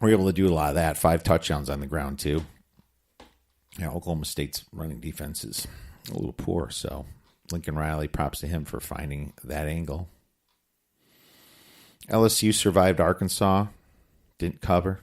we're able to do a lot of that. 5 touchdowns on the ground, too. Oklahoma State's running defense is a little poor, so Lincoln Riley, props to him for finding that angle. LSU survived Arkansas, didn't cover.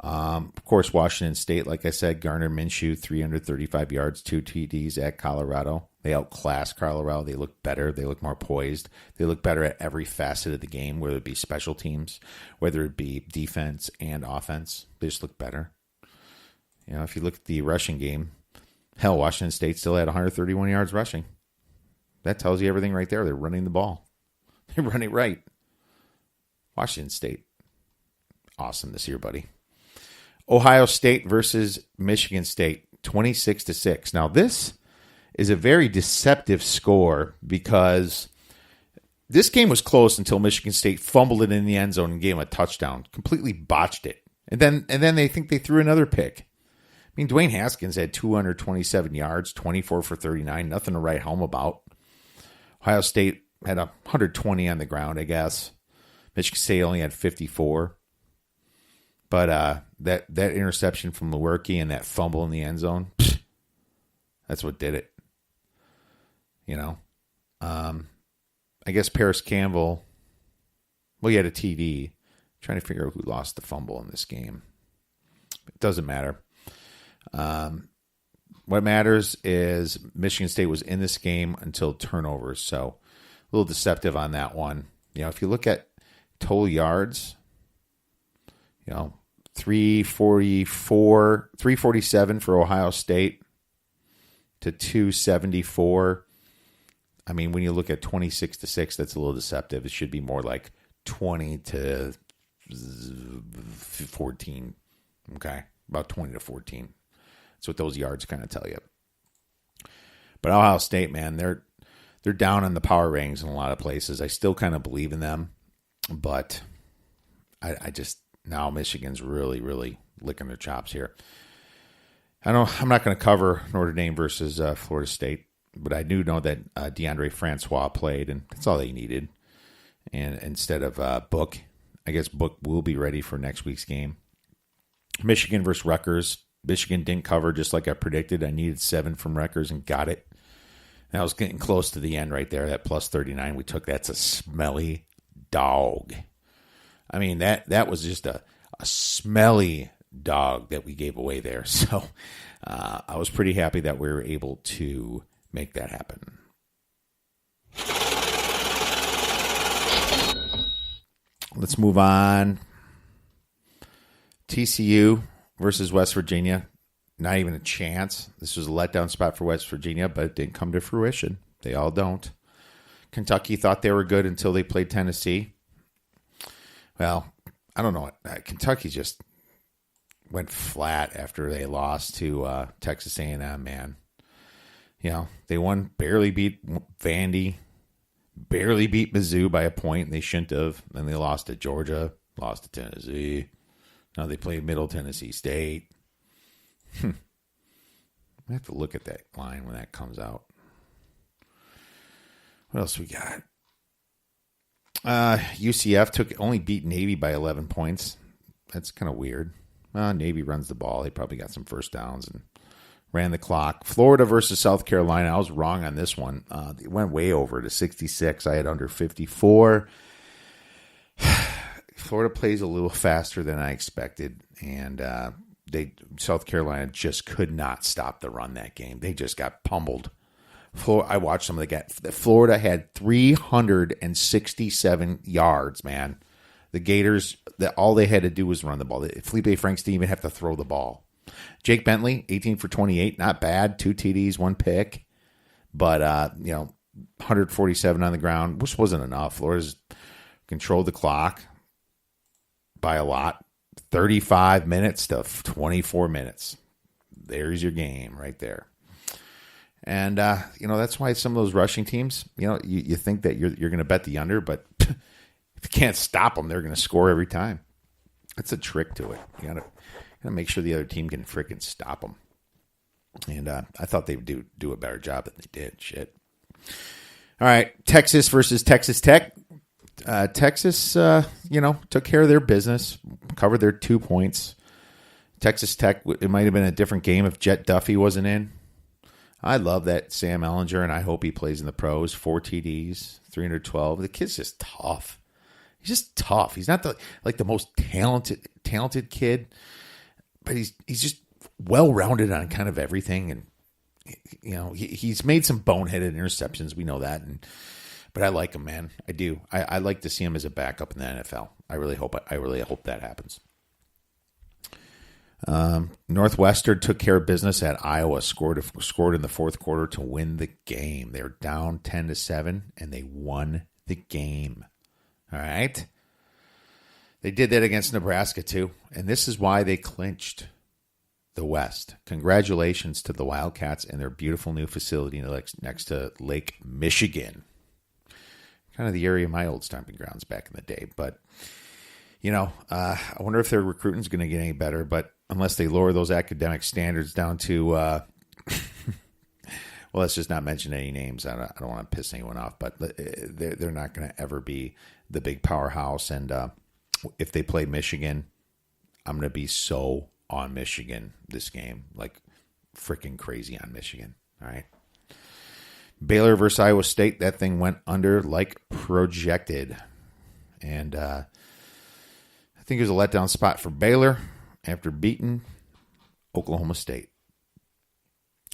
Of course, Washington State, like I said, Gardner Minshew, 335 yards, 2 TDs at Colorado. They outclassed Colorado. They look better. They look more poised. They look better at every facet of the game, whether it be special teams, whether it be defense and offense. They just look better. If you look at the rushing game, hell, Washington State still had 131 yards rushing. That tells you everything right there. They're running the ball. They run it right. Washington State, awesome this year, buddy. Ohio State versus Michigan State, 26-6. Now, this is a very deceptive score because this game was close until Michigan State fumbled it in the end zone and gave them a touchdown, completely botched it. And then they think they threw another pick. I mean, Dwayne Haskins had 227 yards, 24 for 39, nothing to write home about. Ohio State had 120 on the ground, I guess. Michigan State only had 54. But that interception from Lewerke and that fumble in the end zone, that's what did it. I guess Paris Campbell, he had a TD. Trying to figure out who lost the fumble in this game. It doesn't matter. What matters is Michigan State was in this game until turnovers, so a little deceptive on that one. If you look at total yards, 347 for Ohio State to 274. I mean, when you look at 26-6, that's a little deceptive. It should be more like 20-14. Okay, about 20-14. That's what those yards kind of tell you. But Ohio State, man, they're down in the power rankings in a lot of places. I still kind of believe in them, but I just now Michigan's really, really licking their chops here. I'm not going to cover Notre Dame versus Florida State, but I do know that DeAndre Francois played, and that's all they needed. And instead of Book, I guess Book will be ready for next week's game. Michigan versus Rutgers. Michigan didn't cover just like I predicted. I needed 7 from Rutgers and got it. And I was getting close to the end right there. That plus 39 we took, that's a smelly dog. I mean, that was just a smelly dog that we gave away there. So I was pretty happy that we were able to make that happen. Let's move on. TCU versus West Virginia. Not even a chance. This was a letdown spot for West Virginia, but it didn't come to fruition. They all don't. Kentucky thought they were good until they played Tennessee. Well, I don't know. Kentucky just went flat after they lost to Texas A&M, man. They won, barely beat Vandy, barely beat Mizzou by a point, and they shouldn't have. Then they lost to Georgia, lost to Tennessee. Now they play Middle Tennessee State. I have to look at that line when that comes out. What else we got? UCF only beat Navy by 11 points. That's kind of weird. Navy runs the ball. They probably got some first downs and ran the clock. Florida versus South Carolina. I was wrong on this one. It went way over to 66. I had under 54. Florida plays a little faster than I expected, and South Carolina just could not stop the run that game. They just got pummeled. I watched some of the guys. Florida had 367 yards, man. The Gators, all they had to do was run the ball. Felipe Franks didn't even have to throw the ball. Jake Bentley, 18 for 28, not bad. 2 TDs, 1 pick. But, 147 on the ground, which wasn't enough. Florida's controlled the clock by a lot. 35 minutes to 24 minutes. There's your game right there. And, that's why some of those rushing teams, you think that you're going to bet the under, but if you can't stop them, they're going to score every time. That's a trick to it. You got to make sure the other team can freaking stop them. And I thought they would do a better job than they did. Shit. All right, Texas versus Texas Tech. Texas, took care of their business, covered their 2 points. Texas Tech, it might have been a different game if Jet Duffy wasn't in. I love that Sam Ellinger, and I hope he plays in the pros. 4 TDs, 312. The kid's just tough. He's just tough. He's not the most talented kid, but he's just well-rounded on kind of everything. And he's made some boneheaded interceptions. We know that, but I like him, man. I do. I like to see him as a backup in the NFL. I really hope that happens. Northwestern took care of business at Iowa. Scored in the fourth quarter to win the game. They were down 10-7, and they won the game. All right. They did that against Nebraska too, and this is why they clinched the West. Congratulations to the Wildcats and their beautiful new facility next to Lake Michigan. Kind of the area of my old stomping grounds back in the day. But, I wonder if their recruiting is going to get any better. But unless they lower those academic standards down to, well, let's just not mention any names. I don't want to piss anyone off. But they're not going to ever be the big powerhouse. And if they play Michigan, I'm going to be so on Michigan this game. Like freaking crazy on Michigan. All right. Baylor versus Iowa State, that thing went under like projected. And I think it was a letdown spot for Baylor after beating Oklahoma State.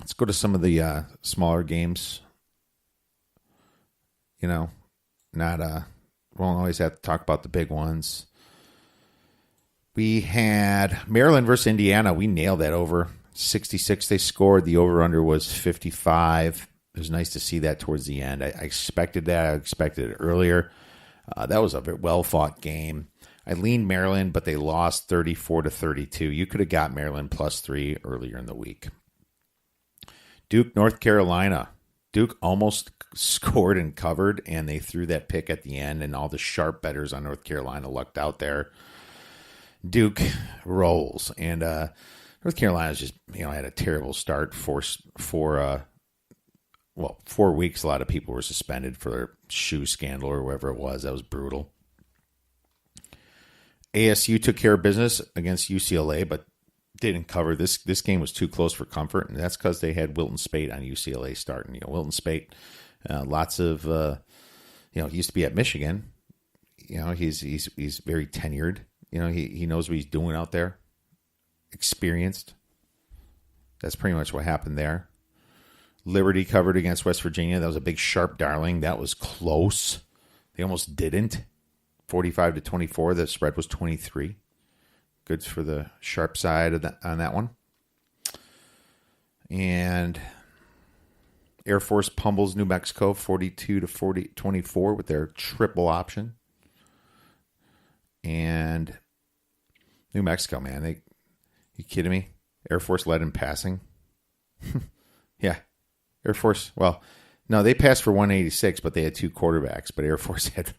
Let's go to some of the smaller games. Won't always have to talk about the big ones. We had Maryland versus Indiana. We nailed that over. 66 they scored. The over-under was 55. It was nice to see that towards the end. I expected that. I expected it earlier. That was a very well-fought game. I leaned Maryland, but they lost 34-32. You could have got Maryland +3 earlier in the week. Duke, North Carolina. Duke almost scored and covered, and they threw that pick at the end, and all the sharp bettors on North Carolina lucked out there. Duke rolls, and North Carolina's just had a terrible start for 4 weeks. A lot of people were suspended for their shoe scandal or whatever it was. That was brutal. ASU took care of business against UCLA, but didn't cover. This game was too close for comfort, and that's because they had Wilton Spate on UCLA starting. Wilton Spate, lots of, he used to be at Michigan. He's very tenured. He knows what he's doing out there. Experienced. That's pretty much what happened there. Liberty covered against West Virginia. That was a big sharp darling. That was close. They almost didn't. 45-24. The spread was 23. Good for the sharp side of on that one. And Air Force pummels New Mexico 42-24 with their triple option. And New Mexico, man, you kidding me? Air Force led in passing. Yeah. Air Force, well, no, they passed for 186, but they had 2 quarterbacks. But Air Force had,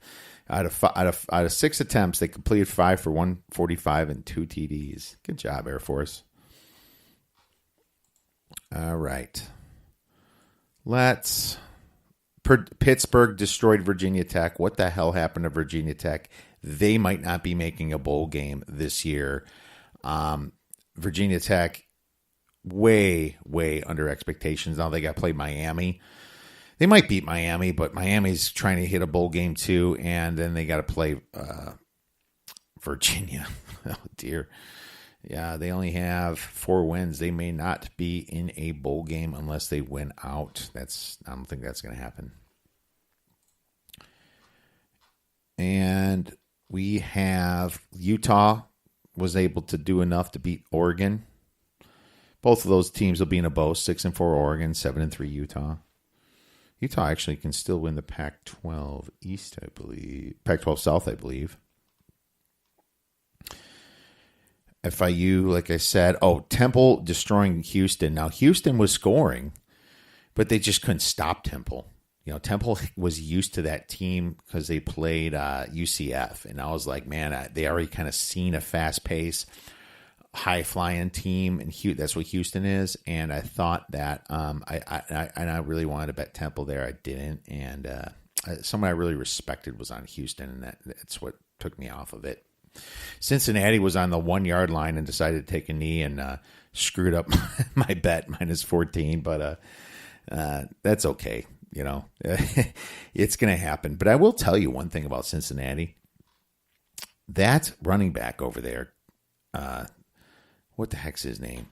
out of 6 attempts, they completed 5 for 145 and 2 TDs. Good job, Air Force. All right. Pittsburgh destroyed Virginia Tech. What the hell happened to Virginia Tech? They might not be making a bowl game this year. Virginia Tech, way under expectations. Now they got to play Miami. They might beat Miami, but Miami's trying to hit a bowl game too, and then they got to play Virginia. Oh, dear. Yeah, they only have 4 wins. They may not be in a bowl game unless they win out. I don't think that's going to happen. And we have Utah was able to do enough to beat Oregon. Both of those teams will be in a bowl. 6-4 Oregon, 7-3 Utah. Utah actually can still win the Pac-12 East, I believe. Pac-12 South, I believe. FIU, like I said. Oh, Temple destroying Houston. Now, Houston was scoring, but they just couldn't stop Temple. Temple was used to that team because they played UCF. And I was like, man, they already kind of seen a fast-paced, high-flying team, and that's what Houston is. And I thought that I really wanted to bet Temple there. I didn't, and someone I really respected was on Houston, and that's what took me off of it. Cincinnati was on the 1 yard line and decided to take a knee and screwed up my bet minus 14, but that's okay. It's going to happen. But I will tell you one thing about Cincinnati. That running back over there, what the heck's his name?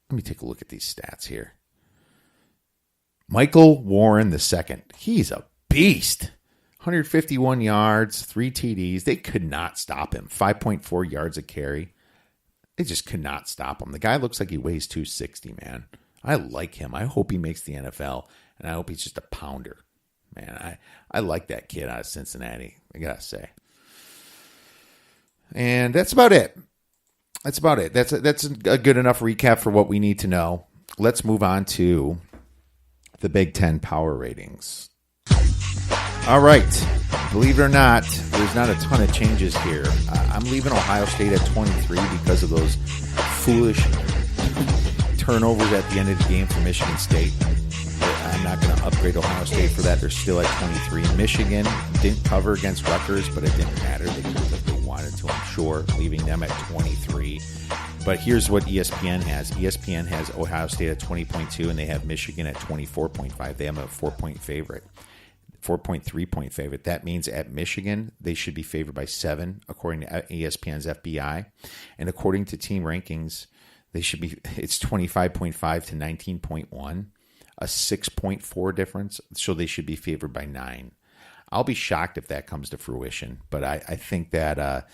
Let me take a look at these stats here. Michael Warren II. He's a beast. 151 yards, 3 TDs. They could not stop him. 5.4 yards a carry. They just could not stop him. The guy looks like he weighs 260, man. I like him. I hope he makes the NFL, and I hope he's just a pounder. Man, I like that kid out of Cincinnati, I got to say. And that's about it. That's a good enough recap for what we need to know. Let's move on to the Big Ten power ratings. All right. Believe it or not, there's not a ton of changes here. I'm leaving Ohio State at 23 because of those foolish turnovers at the end of the game for Michigan State. I'm not going to upgrade Ohio State for that. They're still at 23. Michigan didn't cover against Rutgers, but it didn't matter. They could have if they wanted to, I'm sure, leaving them at 23. But here's what ESPN has. ESPN has Ohio State at 20.2, and they have Michigan at 24.5. They have a 4-point favorite. 4.3 point favorite. That means at Michigan, they should be favored by 7, according to ESPN's FBI. And according to team rankings, it's 25.5 to 19.1, a 6.4 difference. So they should be favored by 9. I'll be shocked if that comes to fruition, but I think that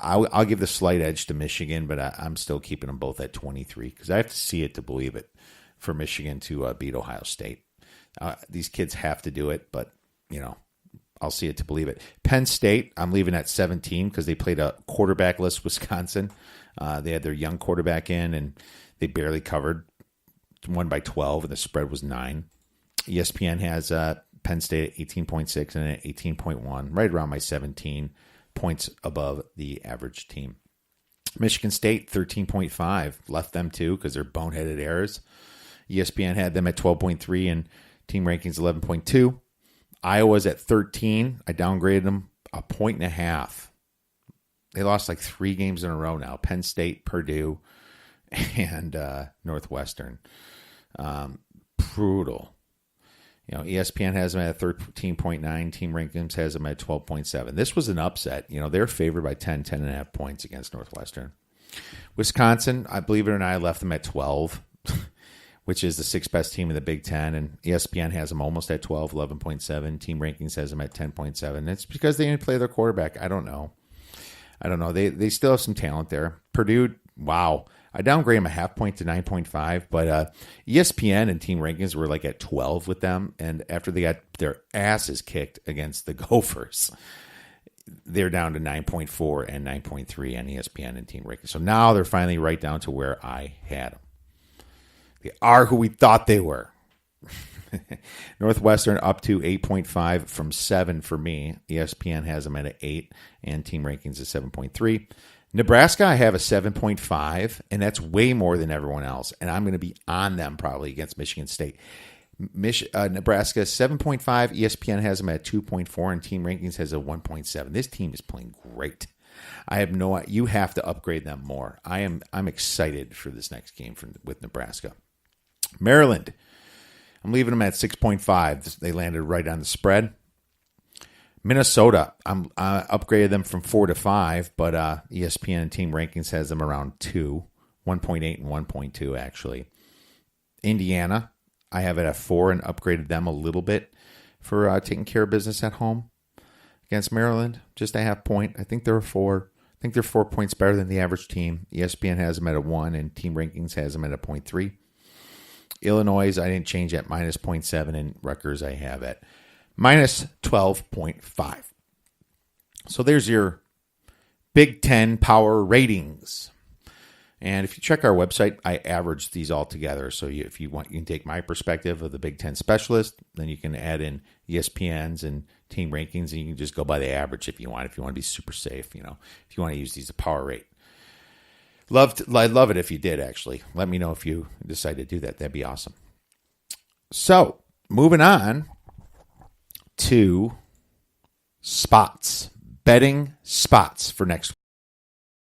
I'll give the slight edge to Michigan, but I'm still keeping them both at 23 because I have to see it to believe it for Michigan to beat Ohio State. These kids have to do it, but, I'll see it to believe it. Penn State, I'm leaving at 17 because they played a quarterback-less Wisconsin. They had their young quarterback in, and they barely covered. Won by 12, and the spread was 9. ESPN has Penn State at 18.6 and at 18.1, right around my 17 points above the average team. Michigan State, 13.5. Left them too because they're boneheaded errors. ESPN had them at 12.3 and team rankings 11.2. Iowa's at 13. I downgraded them a point and a half. They lost like 3 games in a row now. Penn State, Purdue, and Northwestern. Brutal. ESPN has them at 13.9. Team rankings has them at 12.7. This was an upset. They're favored by 10.5 points against Northwestern. Wisconsin, I believe it or not, I left them at 12. Which is the 6th best team in the Big Ten, and ESPN has them almost at 12, 11.7. Team rankings has them at 10.7. It's because they didn't play their quarterback. I don't know. They still have some talent there. Purdue, wow. I downgrade them a half point to 9.5, but ESPN and team rankings were like at 12 with them, and after they got their asses kicked against the Gophers, they're down to 9.4 and 9.3 on ESPN and team rankings. So now they're finally right down to where I had them. They are who we thought they were. Northwestern up to 8.5 from 7 for me. ESPN has them at an 8, and team rankings is 7.3. Nebraska, I have a 7.5, and that's way more than everyone else. And I'm going to be on them probably against Michigan State. Nebraska 7.5. ESPN has them at 2.4, and team rankings has a 1.7. This team is playing great. You have to upgrade them more. I'm excited for this next game with Nebraska. Maryland, I'm leaving them at 6.5. They landed right on the spread. Minnesota, I upgraded them from 4 to 5, but ESPN and team rankings has them around 2, 1.8 and 1.2 actually. Indiana, I have it at 4 and upgraded them a little bit for taking care of business at home against Maryland. Just a half point. I think they're a 4. I think they're 4 points better than the average team. ESPN has them at a 1, and team rankings has them at a 0.3. Illinois, I didn't change at minus 0.7, and Rutgers I have at minus 12.5. So there's your Big Ten power ratings. And if you check our website, I averaged these all together. So if you want, you can take my perspective of the Big Ten specialist. Then you can add in ESPN's and team rankings, and you can just go by the average if you want. If you want to be super safe, if you want to use these to power rate. I'd love it if you did, actually. Let me know if you decide to do that. That'd be awesome. So, moving on. to spots, betting spots for next week.